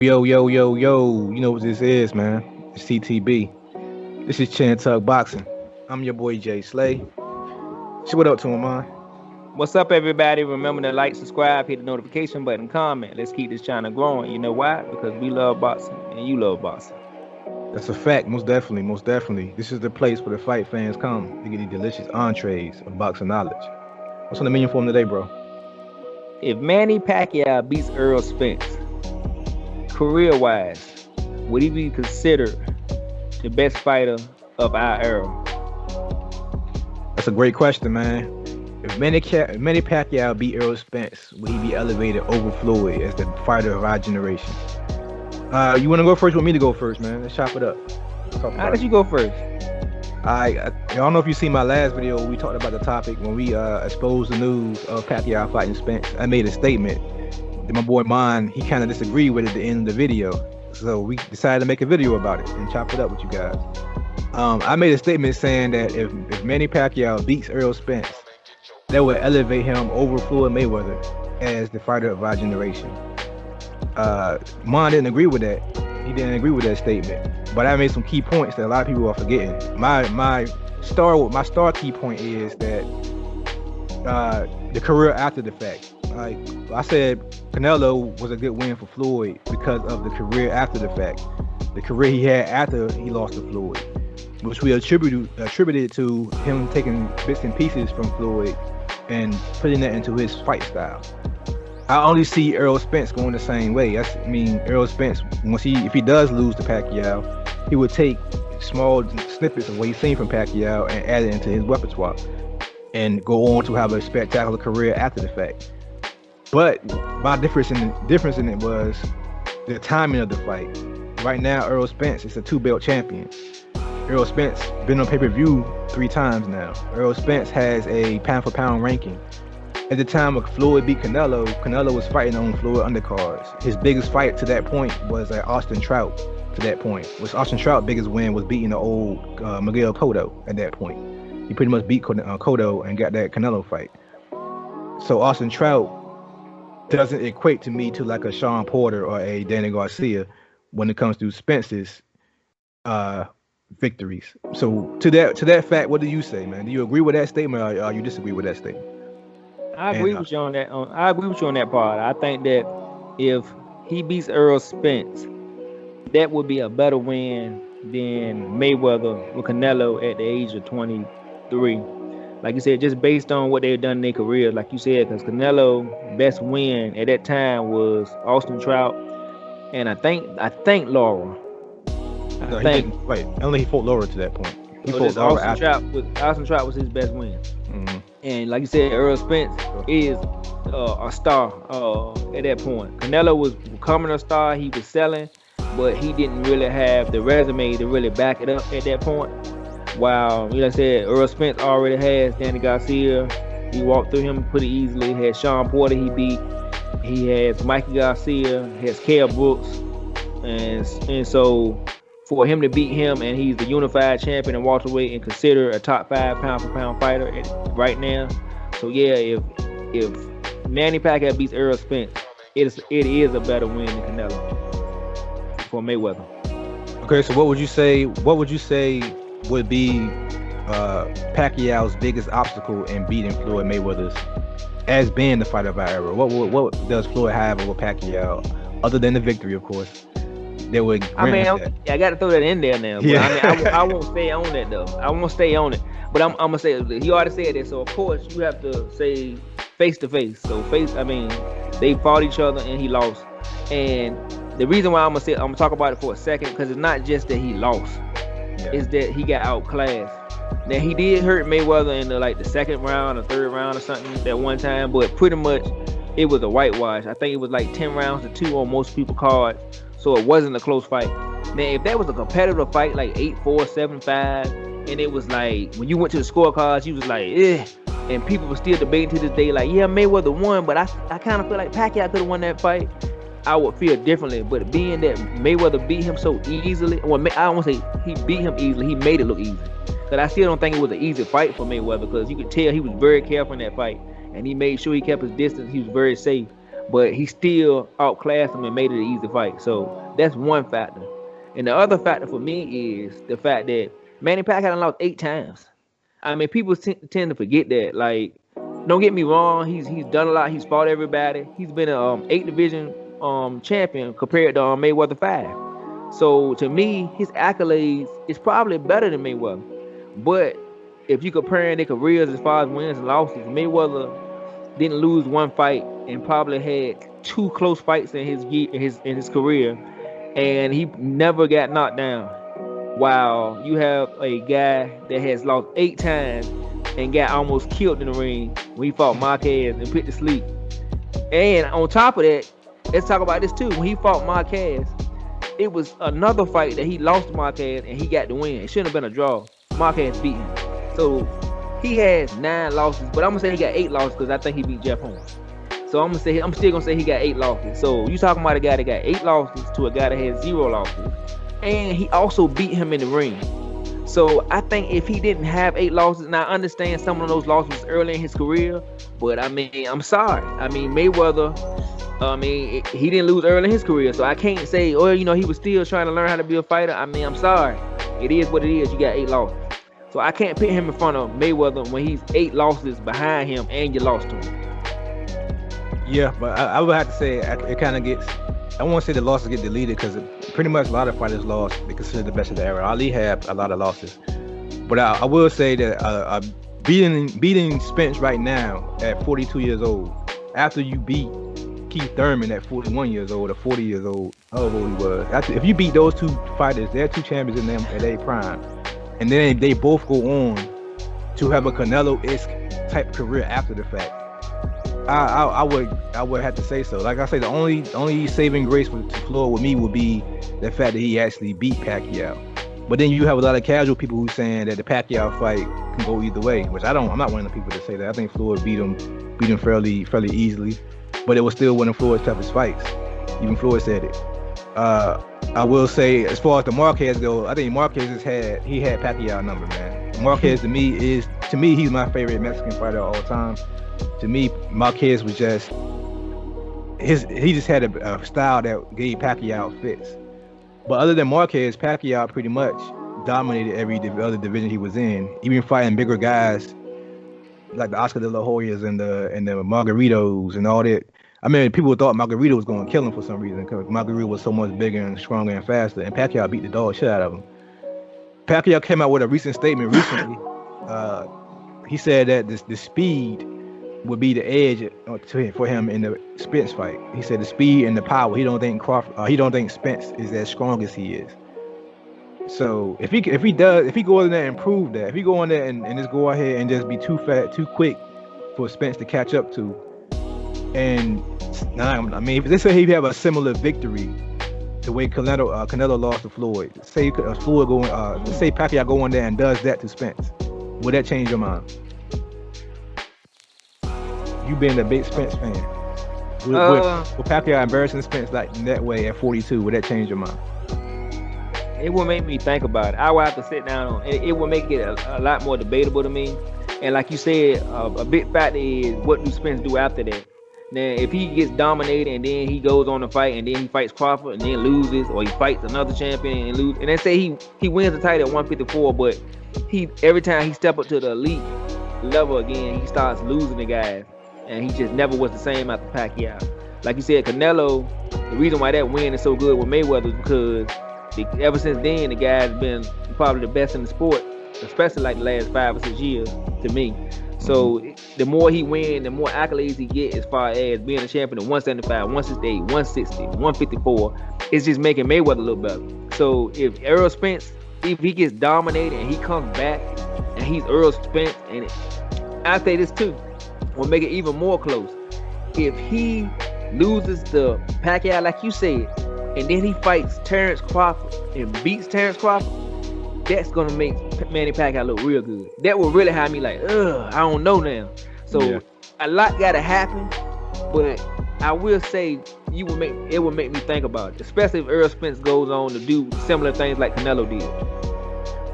Yo, yo, yo, yo. You know what this is, man. It's CTB. This is Chin Tug Boxing. I'm your boy Jae Slay. Say what up to him, man. What's up, everybody? Remember to like, subscribe, hit the notification button, comment. Let's keep this channel growing. You know why? Because we love boxing and you love boxing. That's a fact, most definitely, most definitely. This is the place where the fight fans come to get these delicious entrees of boxing knowledge. What's on the menu for him today, bro? If Manny Pacquiao beats Earl Spence, career-wise, would he be considered the best fighter of our era? That's a great question, man. If Manny Pacquiao beat Errol Spence, would he be elevated over Floyd as the fighter of our generation? You want to go first? You want me to go first, man? Let's chop it up. How did you go first? I don't know if you seen my last video. We talked about the topic when we exposed the news of Pacquiao fighting Spence. I made a statement that my boy Mon, he kind of disagreed with at the end of the video. So we decided to make a video about it and chop it up with you guys. I made a statement saying that if Manny Pacquiao beats Errol Spence, that would elevate him over Floyd Mayweather as the fighter of our generation. Mon didn't agree with that. He didn't agree with that statement. But I made some key points that a lot of people are forgetting. My star key point is that the career after the fact. Like I said, Canelo was a good win for Floyd because of the career after the fact. The career he had after he lost to Floyd, which we attributed to him taking bits and pieces from Floyd and putting that into his fight style. I only see Errol Spence going the same way. Errol Spence, if he does lose to Pacquiao, he would take small snippets of what he's seen from Pacquiao and add it into his repertoire and go on to have a spectacular career after the fact. But my difference in it was the timing of the fight. Right now, Errol Spence is a 2-belt champion. Errol Spence been on pay-per-view 3 times now. Errol Spence has a pound-for-pound ranking. At the time of Floyd beat Canelo, Canelo was fighting on Floyd undercards. His biggest fight to that point was Austin Trout. To that point, Austin Trout's biggest win was beating the old Miguel Cotto. At that point, he pretty much beat Cotto and got that Canelo fight. So Austin Trout doesn't equate to me to like a Sean Porter or a Danny Garcia when it comes to Spence's victories. So to that fact, what do you say, man? Do you agree with that statement or you disagree with that statement? I agree with you on that. I agree with you on that part. I think that if he beats Earl Spence, that would be a better win than Mayweather with Canelo at the age of 23. Like you said, just based on what they've done in their career, like you said, because Canelo best win at that time was Austin Trout, and I think Laura. I don't think he fought Laura to that point. He fought Laura after. Austin Trout was his best win. Mm-hmm. And like you said, Earl Spence is a star at that point. Canelo was becoming a star. He was selling, but he didn't really have the resume to really back it up at that point. While, like I said, Earl Spence already has Danny Garcia. He walked through him pretty easily. He had Sean Porter he beat. He has Mikey Garcia. He has Kell Brooks. And so for him to beat him, and he's the unified champion in welterweight and considered a top 5 pound-for-pound fighter right now. So yeah, if Manny Pacquiao beats Errol Spence, it is a better win than Canelo for Mayweather. Okay, so what would you say would be Pacquiao's biggest obstacle in beating Floyd Mayweather's as being the fighter of our era? What does Floyd have over Pacquiao, other than the victory, of course? That would I got to throw that in there now. But yeah. I won't stay on that though. I won't stay on it. But I'm gonna say he already said that. So of course you have to say face to face. So they fought each other and he lost. And the reason why I'm gonna talk about it for a second, because it's not just that he lost. Is that he got outclassed. Now he did hurt Mayweather in the second round or third round or something that one time, but pretty much it was a whitewash. I think it was like 10 rounds to 2 on most people's cards, so it wasn't a close fight. Now if that was a competitive fight like 8-4, 7-5, and it was like when you went to the scorecards, you was like, and people were still debating to this day, like, yeah, Mayweather won, but I kind of feel like Pacquiao could have won that fight. I would feel differently, but being that Mayweather beat him so easily, well, I don't want to say he beat him easily, he made it look easy. But I still don't think it was an easy fight for Mayweather, because you could tell he was very careful in that fight, and he made sure he kept his distance. He was very safe. but he still outclassed him and made it an easy fight. So that's one factor. And the other factor for me is the fact that Manny Pacquiao lost 8 times. I mean, people tend to forget that. Like, don't get me wrong, he's done a lot. He's fought everybody. He's been a 8 division champion compared to Mayweather 5. So to me, his accolades is probably better than Mayweather. But if you comparing their careers as far as wins and losses, Mayweather didn't lose one fight and probably had 2 close fights in his career, and he never got knocked down. While you have a guy that has lost 8 times and got almost killed in the ring when he fought Marquez and put to sleep. And on top of that, let's talk about this too. When he fought Marquez, it was another fight that he lost to Marquez and he got the win. It shouldn't have been a draw. Marquez beat him. So he has 9 losses, but I'm gonna say he got 8 losses because I think he beat Jeff Holmes. So I'm still gonna say he got 8 losses. So you talking about a guy that got 8 losses to a guy that has 0 losses, and he also beat him in the ring. So I think if he didn't have 8 losses, and I understand some of those losses early in his career, but I mean, I'm sorry. I mean, Mayweather, he didn't lose early in his career, so I can't say, oh, you know, he was still trying to learn how to be a fighter. I mean, I'm sorry. It is what it is. You got 8 losses. So I can't put him in front of Mayweather when he's 8 losses behind him and you lost to him. Yeah, but I would have to say it kind of gets. I won't say the losses get deleted because pretty much a lot of fighters lost. They consider the best of the era. Ali had a lot of losses, but I will say that beating Spence right now at 42 years old, after you beat Keith Thurman at 41 years old or 40 years old, however old he was. If you beat those 2 fighters, they're 2 champions in them at their prime, and then they both go on to have a Canelo-esque type career after the fact. I would have to say so. Like I say, the only saving grace to Floyd with me would be the fact that he actually beat Pacquiao. But then you have a lot of casual people who saying that the Pacquiao fight can go either way, which I'm not one of the people to say that. I think Floyd beat him fairly easily, but it was still one of Floyd's toughest fights. Even Floyd said it. I will say, as far as the Marquez go, I think Marquez had Pacquiao number, man. Marquez to me, he's my favorite Mexican fighter of all time. To me, Marquez was just he just had a style that gave Pacquiao fits. But other than Marquez, Pacquiao pretty much dominated every other division he was in, even fighting bigger guys like the Oscar de la Hoyas and the Margaritos and all that. I mean, people thought Margarito was going to kill him for some reason because Margarito was so much bigger and stronger and faster, and Pacquiao beat the dog shit out of him. Pacquiao came out with a recent statement recently. He said that the speed would be the edge for him in the Spence fight. He said the speed and the power. He don't think Spence is as strong as he is. So if he goes in there and prove that, if he go in there and just go ahead and just be too fat, too quick for Spence to catch up to, and I mean, let's say he have a similar victory the way Canelo lost to Floyd. Say Floyd say Pacquiao go in there and does that to Spence. Would that change your mind? You being a big Spence fan, would Pacquiao embarrassing Spence like that way at 42? Would that change your mind? It will make me think about it. I will have to sit down on it. It will make it a lot more debatable to me. And like you said, a big factor is what do Spence do after that. Now, if he gets dominated and then he goes on to fight and then he fights Crawford and then loses, or he fights another champion and loses, and then say he wins the title at 154, but every time he step up to the elite level again, he starts losing the guys, and he just never was the same after Pacquiao. Like you said, Canelo, the reason why that win is so good with Mayweather is because ever since then, the guy's been probably the best in the sport, especially like the last 5 or 6 years to me. So the more he wins, the more accolades he gets as far as being a champion of 175, 168, 160, 154. It's just making Mayweather a little better. So if Errol Spence, if he gets dominated and he comes back and he's Errol Spence, and I say this too, will make it even more close. If he loses to Pacquiao, like you said, and then he fights Terrence Crawford and beats Terrence Crawford, that's gonna make Manny Pacquiao look real good. That will really have me like, I don't know now. So a lot gotta happen, but I will say it will make me think about it, especially if Errol Spence goes on to do similar things like Canelo did.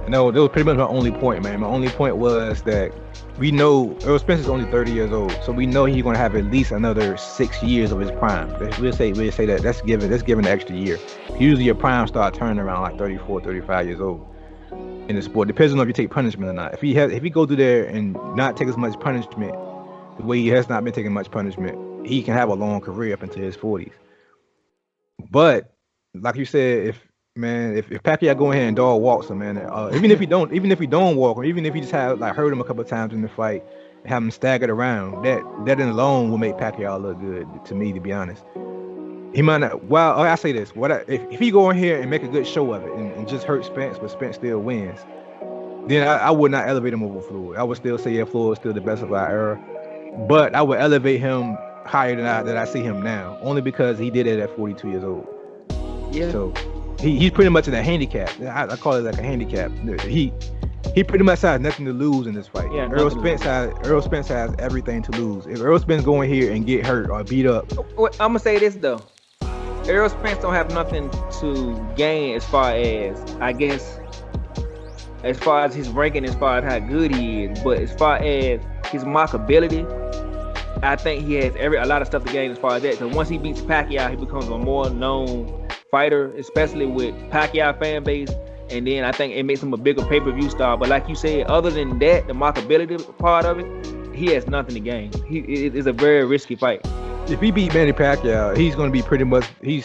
No, that was pretty much my only point, man. My only point was that we know Earl Spence is only 30 years old, so we know he's gonna have at least another 6 years of his prime. We'll say that that's given the extra year. Usually your prime start turning around like 34, 35 years old in the sport. Depends on if you take punishment or not. If he go through there and not take as much punishment, the way he has not been taking much punishment, he can have a long career up into his 40s. But like you said, if Pacquiao go in here and dog walks him, man, even if he don't walk him, even if he just have like hurt him a couple of times in the fight, and have him staggered around, that in alone will make Pacquiao look good to me, to be honest. He might not. Well, I say this: if he go in here and make a good show of it and just hurt Spence, but Spence still wins, then I would not elevate him over Floyd. I would still say Floyd is still the best of our era, but I would elevate him higher than I see him now, only because he did it at 42 years old. Yeah. So he's pretty much in a handicap. I call it like a handicap. He pretty much has nothing to lose in this fight. Yeah, Earl Spence has everything to lose. If Earl Spence go in here and get hurt or beat up, I'm gonna say this though. Errol Spence don't have nothing to gain as far as, I guess, as far as his ranking, as far as how good he is. But as far as his mockability, I think he has a lot of stuff to gain as far as that. So once he beats Pacquiao, he becomes a more known fighter, especially with Pacquiao fan base. And then I think it makes him a bigger pay-per-view star. But like you said, other than that, the mockability part of it, he has nothing to gain. It is a very risky fight. If he beat Manny Pacquiao, he's going to be pretty much he'll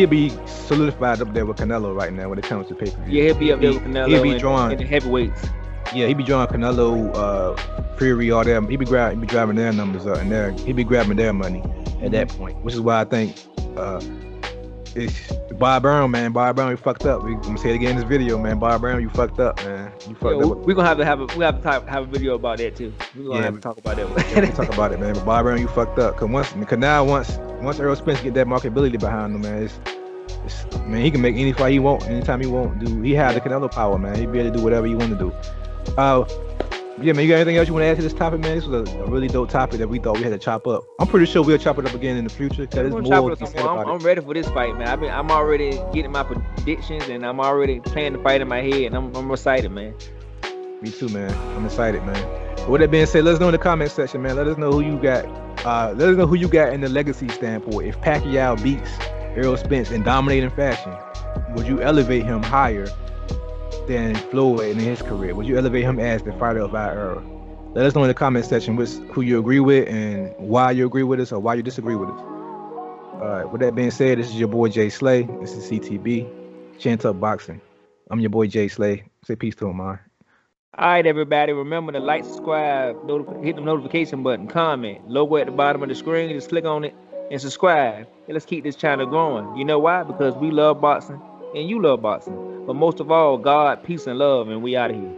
be solidified up there with Canelo right now when it comes to pay-per-view. Yeah, he'll be up there with Canelo. He'll be drawing in the heavyweights. Yeah, he'll be drawing Canelo, Fury, all them. He'll be driving their numbers up, and he'll be grabbing their money at that point. Which is why I think it's Bob Brown, man. Bob Brown, you fucked up. I'm gonna say it again in this video, man. Bob Brown, you fucked up, man. You fucked up. We're gonna have a video about that too. We're gonna have to talk about that. We'll talk about it, man. But Bob Brown, you fucked up. Cause once Earl Spence get that marketability behind him, man, man, he can make any fight he want, anytime he want. He have the Canelo power, man. He be able to do whatever he want to do. Yeah, man, you got anything else you want to add to this topic, man? This was a really dope topic that we thought we had to chop up. I'm pretty sure we'll chop it up again in the future. I'm ready for this fight, man. I'm already getting my predictions, and I'm already playing the fight in my head, and I'm excited, man. Me too, man. I'm excited, man. With that being said, let us know in the comment section, man. Let us know who you got. Let us know who you got in the legacy standpoint. If Pacquiao beats Errol Spence in dominating fashion, would you elevate him higher than Floyd in his career? Would you elevate him as the fighter of our era? Let us know in the comment section who you agree with and why you agree with us or why you disagree with us. All right, with that being said, this is your boy Jae Slay. This is CTB, Chant Up Boxing. I'm your boy Jae Slay. Say peace to him, man. All right, everybody. Remember to like, subscribe, hit the notification button, comment. Logo at the bottom of the screen. Just click on it and subscribe. And let's keep this channel growing. You know why? Because we love boxing and you love boxing. But most of all, God, peace, and love, and we out of here.